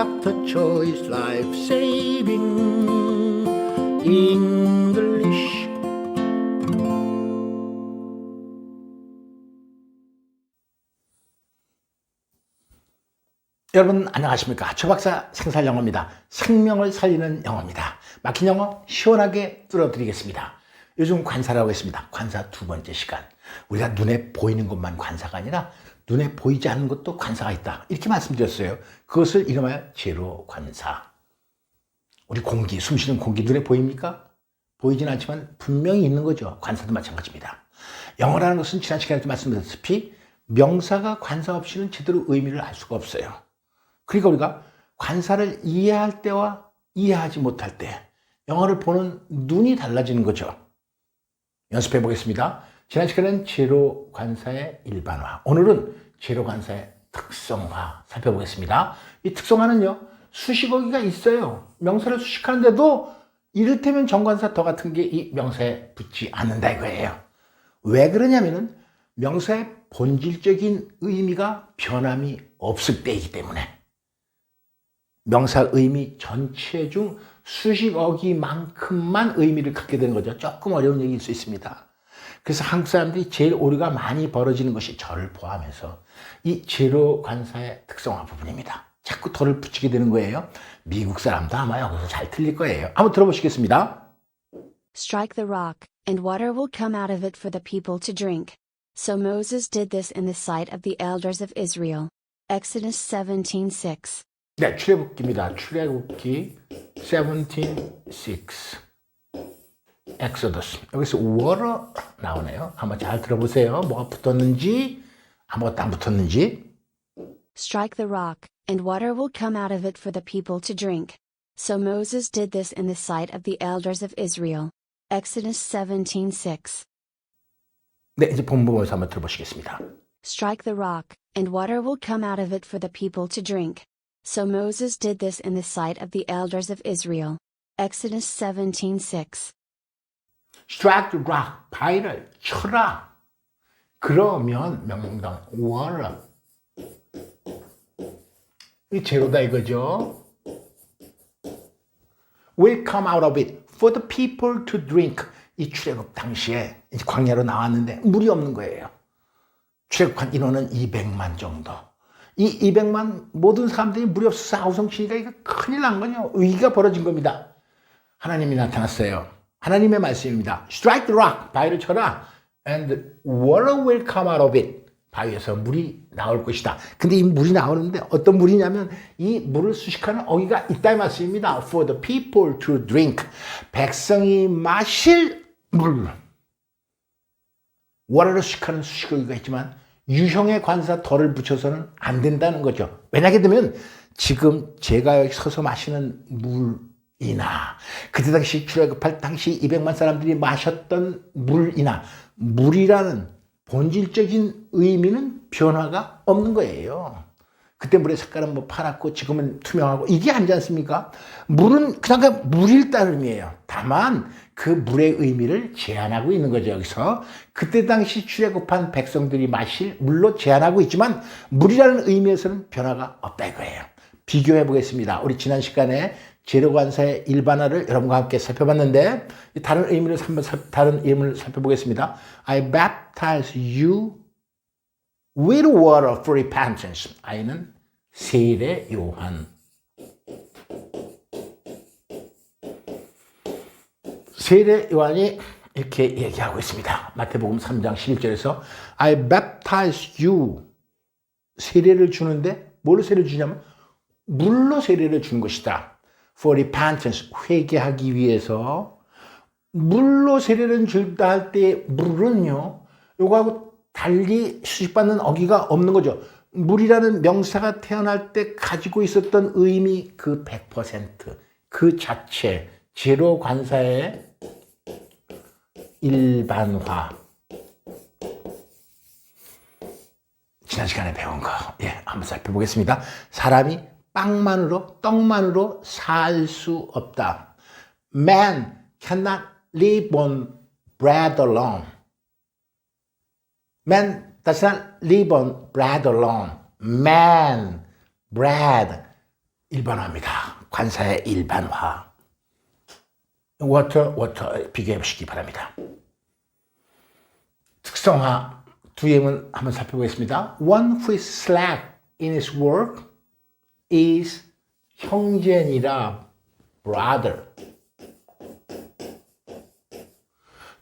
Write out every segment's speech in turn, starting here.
Dr. Choi's Life Saving English. 여러분 안녕하십니까? 조박사 생살영어입니다. 생명을 살리는 영어입니다. 막힌 영어 시원하게 뚫어드리겠습니다. 요즘 관사라고 했습니다. 관사 두 번째 시간. 우리가 눈에 보이는 것만 관사가 아니라 눈에 보이지 않는 것도 관사가 있다. 이렇게 말씀드렸어요. 그것을 이름하여 제로 관사. 우리 공기, 숨쉬는 공기 눈에 보입니까? 보이진 않지만 분명히 있는 거죠. 관사도 마찬가지입니다. 영어라는 것은 지난 시간에도 말씀드렸다시피 명사가 관사 없이는 제대로 의미를 알 수가 없어요. 그러니까 우리가 관사를 이해할 때와 이해하지 못할 때 영어를 보는 눈이 달라지는 거죠. 연습해 보겠습니다. 지난 시간에는 제로 관사의 일반화, 오늘은 제로 관사의 특성화 살펴보겠습니다. 이 특성화는요, 수식어기가 있어요. 명사를 수식하는데도 이를테면 정관사 더 같은 게 이 명사에 붙지 않는다 이거예요. 왜 그러냐면은 명사의 본질적인 의미가 변함이 없을 때이기 때문에. 명사 의미 전체 중 수식어기만큼만 의미를 갖게 되는 거죠. 조금 어려운 얘기일 수 있습니다. 그래서 한국 사람들이 제일 오류가 많이 벌어지는 것이 저를 포함해서 이 제로 관사의 특성화 부분입니다. 자꾸 덜을 붙이게 되는 거예요. 미국 사람도 아마 여기서 잘 틀릴 거예요. 한번 들어보시겠습니다. Strike the rock, and water will come out of it for the people to drink. So Moses did this in the sight of the elders of Israel. Exodus 17:6. 네, 출애굽기입니다. 출애굽기 17:6. 엑소더스. 여기서 water 나오네요. 한번 잘 들어보세요. 뭐가 붙었는지, 아무것도 안 붙었는지. Strike the rock, and water will come out of it for the people to drink. So Moses did this in the sight of the elders of Israel. Exodus 17:6. 네, 이제 본문에서 한번 들어보시겠습니다. Strike the rock, and water will come out of it for the people to drink. So Moses did this in the sight of the elders of Israel. Exodus 17:6. Strike the rock, 바위를 쳐라. 그러면 명령당 water. 이 제로다 이거죠. Will come out of it for the people to drink. 이 출애굽 당시에 이제 광야로 나왔는데 물이 없는 거예요. 출애굽한 인원은 200만 정도. 이 200만 모든 사람들이 물이 없어서 아우성치니까 이거 큰일 난 거죠. 위기가 벌어진 겁니다. 하나님이 나타났어요. 하나님의 말씀입니다. Strike the rock, 바위를 쳐라. And water will come out of it. 바위에서 물이 나올 것이다. 근데 이 물이 나오는데 어떤 물이냐면 이 물을 수식하는 어기가 있다 이 말씀입니다. For the people to drink. 백성이 마실 물. water를 수식하는 수식어기가 있지만 유형의 관사 덜을 붙여서는 안 된다는 거죠. 왜냐하게 되면 지금 제가 여기 서서 마시는 물이나 그때 당시 출애굽할 당시 200만 사람들이 마셨던 물이나 물이라는 본질적인 의미는 변화가 없는 거예요. 그때 물의 색깔은 뭐 파랗고 지금은 투명하고 이게 아니지 않습니까? 물은 그냥 물일 따름이에요. 다만 그 물의 의미를 제한하고 있는 거죠. 여기서 그때 당시 출애굽한 백성들이 마실 물로 제한하고 있지만 물이라는 의미에서는 변화가 없다 이거예요. 비교해 보겠습니다. 우리 지난 시간에 제로관사의 일반화를 여러분과 함께 살펴봤는데 다른 의미를 살펴보겠습니다. I baptize you with water for repentance. I는 세례 요한. 세례 요한이 이렇게 얘기하고 있습니다. 마태복음 3장 11절에서 I baptize you. 세례를 주는데 뭘로 세례를 주냐면 물로 세례를 주는 것이다. For repentance. 회개하기 위해서 물로 세례를 준다 할 때 물은요. 요거하고 달리 수식받는 어기가 없는 거죠. 물이라는 명사가 태어날 때 가지고 있었던 의미 그 100%, 그 자체, 제로 관사의 일반화. 지난 시간에 배운 거, 한번 살펴보겠습니다. 사람이 빵만으로, 떡만으로 살 수 없다. Man cannot live on bread alone. Man does not live on bread alone. Man, bread. 일반화입니다. 관사의 일반화. 워터 비교해 보시기 바랍니다. 특성화 두 예문 한번 살펴보겠습니다. One who is slack in his work is 형제니라 brother.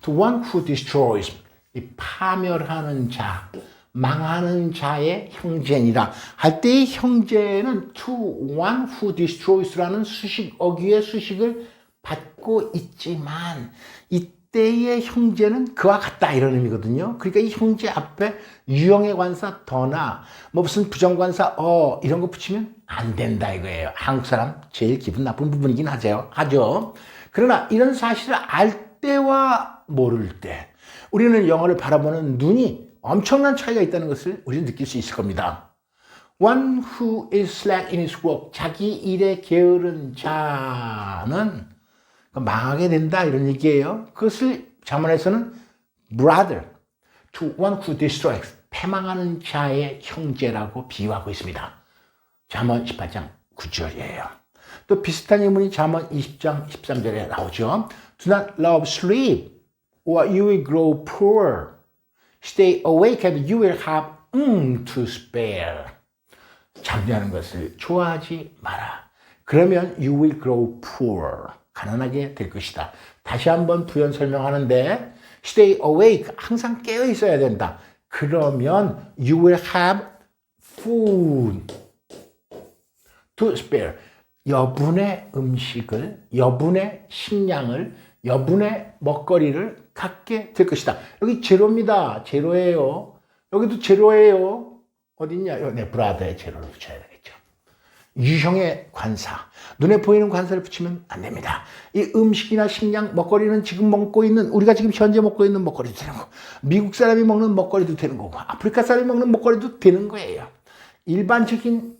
To one who destroys, 이 파멸하는 자, 망하는 자의 형제니라 할 때의 형제는 to one who destroys라는 수식 어귀의 수식을 받고 있지만 이때의 형제는 그와 같다 이런 의미거든요. 그러니까 이 형제 앞에 유형의 관사 더나 뭐 무슨 부정관사 이런 거 붙이면 안 된다 이거예요. 한국 사람 제일 기분 나쁜 부분이긴 하죠. 그러나 이런 사실을 알 때와 모를 때 우리는 영어를 바라보는 눈이 엄청난 차이가 있다는 것을 우리는 느낄 수 있을 겁니다. One who is slack in his work, 자기 일에 게으른 자는 망하게 된다 이런 얘기예요. 그것을 자문에서는 brother, to one who destroys, 패망하는 자의 형제라고 비유하고 있습니다. 잠언 18장 9절이에요. 또 비슷한 예문이 잠언 20장 13절에 나오죠. Do not love sleep or you will grow poor. Stay awake and you will have to spare. 잠자는 것을 좋아하지 마라. 그러면 you will grow poor. 가난하게 될 것이다. 다시 한번 부연 설명하는데 stay awake. 항상 깨어 있어야 된다. 그러면 you will have food to spare. 여분의 음식을, 여분의 식량을, 여분의 먹거리를 갖게 될 것이다. 여기 제로입니다. 제로예요. 여기도 제로예요. 어딨냐? 네, 브라더의 제로를 붙여야 되겠죠. 유형의 관사. 눈에 보이는 관사를 붙이면 안 됩니다. 이 음식이나 식량, 먹거리는 지금 먹고 있는, 우리가 지금 현재 먹고 있는 먹거리도 되는 거고, 미국 사람이 먹는 먹거리도 되는 거고, 아프리카 사람이 먹는 먹거리도 되는 거예요. 일반적인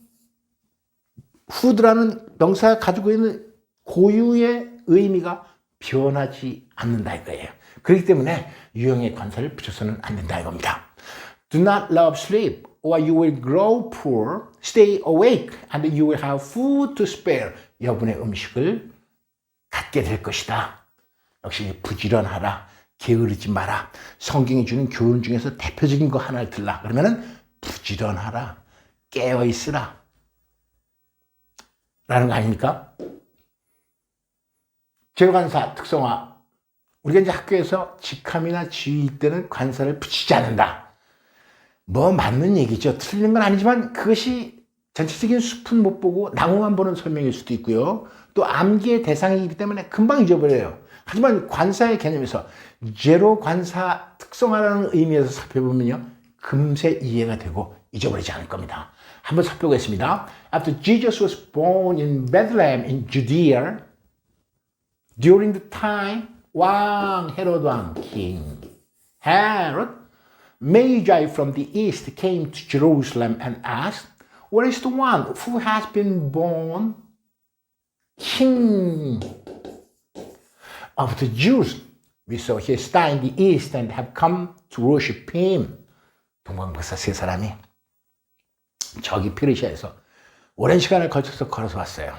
푸드라는 명사가 가지고 있는 고유의 의미가 변하지 않는다 이거예요. 그렇기 때문에 유형의 관사를 붙여서는 안 된다 이겁니다. Do not love sleep or you will grow poor. Stay awake and you will have food to spare. 여분의 음식을 갖게 될 것이다. 역시 부지런하라. 게으르지 마라. 성경이 주는 교훈 중에서 대표적인 거 하나를 들라. 그러면은 부지런하라. 깨어있으라. 라는 거 아닙니까? 제로관사 특성화. 우리가 이제 학교에서 직함이나 지위일 때는 관사를 붙이지 않는다. 뭐 맞는 얘기죠. 틀린 건 아니지만 그것이 전체적인 숲은 못 보고 나무만 보는 설명일 수도 있고요. 또 암기의 대상이기 때문에 금방 잊어버려요. 하지만 관사의 개념에서 제로 관사 특성화라는 의미에서 살펴보면요. 금세 이해가 되고 잊어버리지 않을 겁니다. 한번 살펴보겠습니다. After Jesus was born in Bethlehem in Judea, during the time 왕 헤롯 왕 king Herod, Magi from the east came to Jerusalem and asked, "Where is the one who has been born king of the Jews? We saw his star in the east and have come to worship him." 동방박사 세 사람이 저기 페르시아에서 오랜 시간을 걸쳐서 걸어서 왔어요.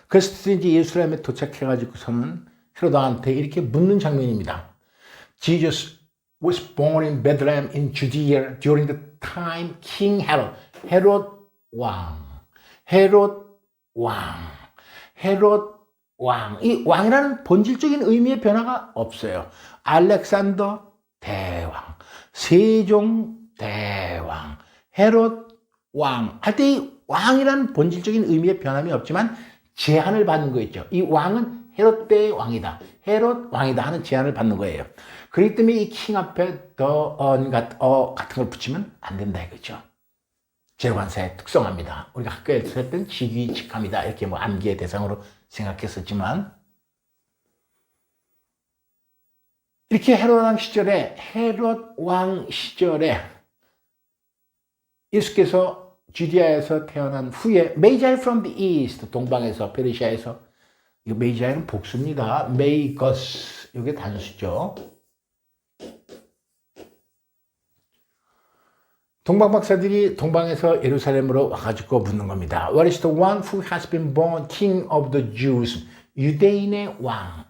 그래서 이제 예루살렘에 도착해가지고서는 헤롯 왕한테 이렇게 묻는 장면입니다. Jesus was born in Bethlehem in Judea during the time King Herod. 헤롯 왕. 이 왕이라는 본질적인 의미의 변화가 없어요. 알렉산더 대왕, 세종 대왕, 헤롯 왕 할 때 이 왕이라는 본질적인 의미의 변함이 없지만 제한을 받는 거 있죠. 이 왕은 헤롯 때의 왕이다. 헤롯 왕이다 하는 제한을 받는 거예요. 그렇기 때문에 이 킹 앞에 같은 걸 붙이면 안 된다 이거죠. 제로관사의 특성합니다. 우리가 학교에서 했던 직위, 직함이다. 이렇게 뭐 암기의 대상으로 생각했었지만 이렇게 헤롯 왕 시절에 예수께서 주디아에서 태어난 후에 Magi from the east, 동방에서 페르시아에서, 이거 메이자이는 복수입니다. 메이거스, 이게 단수죠. 동방 박사들이 동방에서 예루살렘으로 와가지고 묻는 겁니다. What is the one who has been born king of the Jews? 유대인의 왕.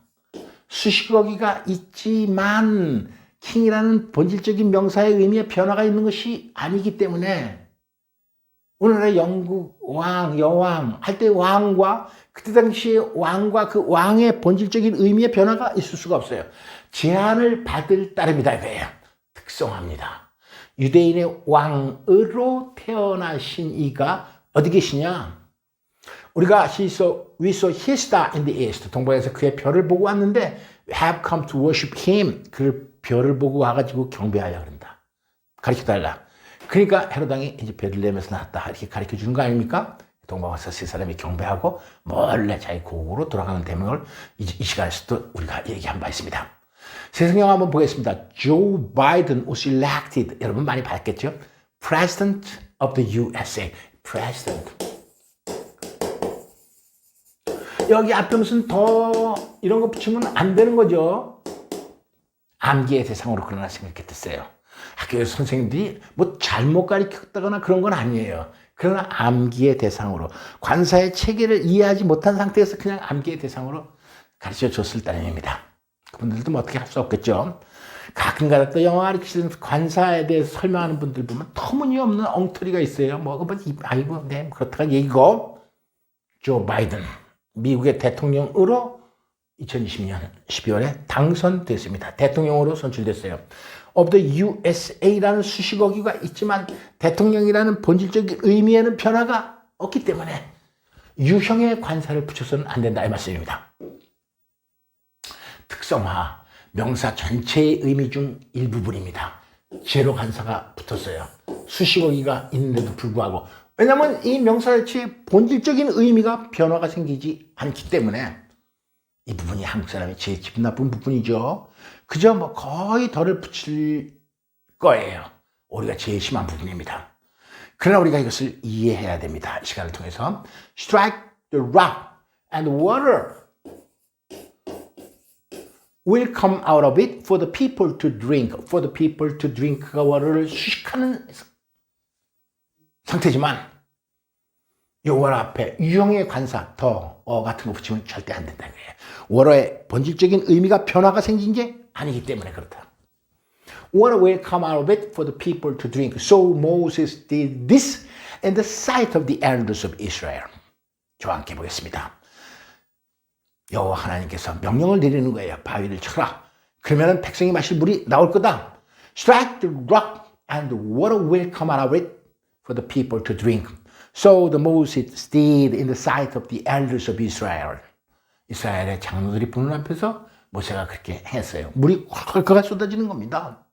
수식어기가 있지만 킹이라는 본질적인 명사의 의미에 변화가 있는 것이 아니기 때문에 오늘날 영국 왕, 여왕 할 때 왕과 그때 당시에 왕과 그 왕의 본질적인 의미의 변화가 있을 수가 없어요. 제한을 받을 따름이다 이거예요. 특성화입니다. 유대인의 왕으로 태어나신 이가 어디 계시냐? 우리가 we saw his star in the east. 동방에서 그의 별을 보고 왔는데 we have come to worship him. 그 별을 보고 와가지고 경배하려 그런다. 가르쳐달라. 그러니까 헤롯 왕이 이제 베들레헴에서 나왔다. 이렇게 가르쳐 주는 거 아닙니까? 동방에서 세 사람이 경배하고 몰래 자기 고국으로 돌아가는 대목을 이 시간에서도 우리가 얘기한 바 있습니다. 세상영 한번 보겠습니다. Joe Biden was elected. 여러분 많이 봤겠죠? President of the USA. President. 여기 앞에 무슨 더 이런 거 붙이면 안 되는 거죠. 암기의 대상으로 그러나 생각했댔어요. 학교에서 선생님들이 뭐 잘못 가르쳤다거나 그런 건 아니에요. 그러나 암기의 대상으로 관사의 체계를 이해하지 못한 상태에서 그냥 암기의 대상으로 가르쳐 줬을 따름입니다. 그분들도 뭐 어떻게 할 수 없겠죠. 가끔가다 또 영어 가르치는 관사에 대해서 설명하는 분들 보면 터무니없는 엉터리가 있어요. 아이고, 네, 그렇다가 얘기고. 조 바이든, 미국의 대통령으로 2020년 12월에 당선됐습니다. 대통령으로 선출됐어요. of the USA라는 수식어기가 있지만 대통령이라는 본질적인 의미에는 변화가 없기 때문에 유형의 관사를 붙여서는 안 된다 이 말씀입니다. 특성화, 명사 전체의 의미 중 일부분입니다. 제로 관사가 붙었어요. 수식어기가 있는데도 불구하고. 왜냐하면 이 명사 자체의 본질적인 의미가 변화가 생기지 않기 때문에 이 부분이 한국 사람이 제일 기분 나쁜 부분이죠. 그저 뭐 거의 덜을 붙일 거예요. 우리가 제일 심한 부분입니다. 그러나 우리가 이것을 이해해야 됩니다. 이 시간을 통해서 strike the rock and water will come out of it for the people to drink. For the people to drink가 water를 수식하는 상태지만 이 water 앞에 유형의 관사, 더, 같은 거 붙이면 절대 안 된다는 거예요. water의 본질적인 의미가 변화가 생긴 게 아니기 때문에 그렇다. Water will come out of it for the people to drink. So Moses did this in the sight of the elders of Israel. 저와 함께 보겠습니다. 여호와 하나님께서 명령을 내리는 거예요. 바위를 쳐라. 그러면 백성이 마실 물이 나올 거다. Strike the rock and the water will come out of it for the people to drink. So the Moses did in the sight of the elders of Israel. 이스라엘의 장로들이 보는 앞에서 모세가 그렇게 했어요. 물이 헐헐 쏟아지는 겁니다.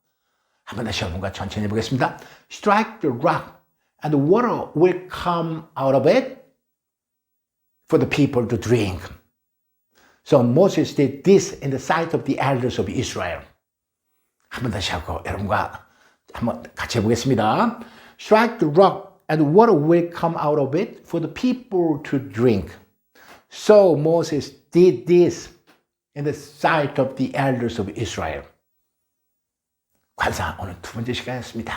한번 다시 여러분과 천천히 해보겠습니다. Strike the rock and the water will come out of it for the people to drink. So Moses did this in the sight of the elders of Israel. 한번 다시 하고 여러분과 한번 같이 해보겠습니다. Strike the rock and water will come out of it for the people to drink. So Moses did this in the sight of the elders of Israel. 관사 오늘 두 번째 시간이었습니다.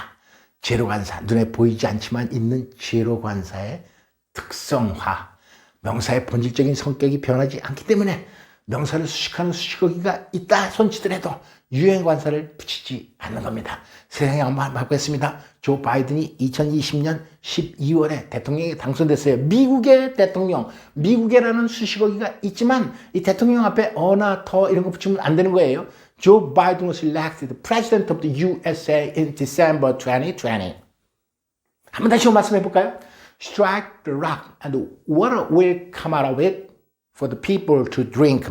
제로 관사, 눈에 보이지 않지만 있는 제로 관사의 특성화. 명사의 본질적인 성격이 변하지 않기 때문에 명사를 수식하는 수식어기가 있다 손치더라도 유행 관사를 붙이지 않는 겁니다. 세상에 한번 해보겠습니다. 조 바이든이 2020년 12월에 대통령에 당선됐어요. 미국의 대통령, 미국이라는 수식어기가 있지만 이 대통령 앞에 어나 더 이런 거 붙이면 안 되는 거예요. Joe Biden was elected president of the USA in December 2020. 한번 다시 말씀해 볼까요? Strike the rock and the water will come out of it for the people to drink.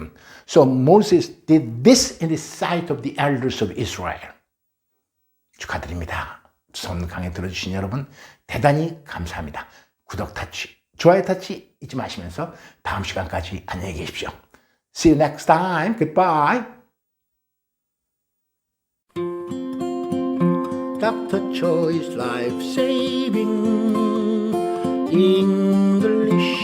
So Moses did this in the sight of the elders of Israel. 축하드립니다. 손 강의 들어주신 여러분 대단히 감사합니다. 구독 터치, 좋아요 터치 잊지 마시면서 다음 시간까지 안녕히 계십시오. See you next time. Goodbye. Dr. Choi's Life Saving English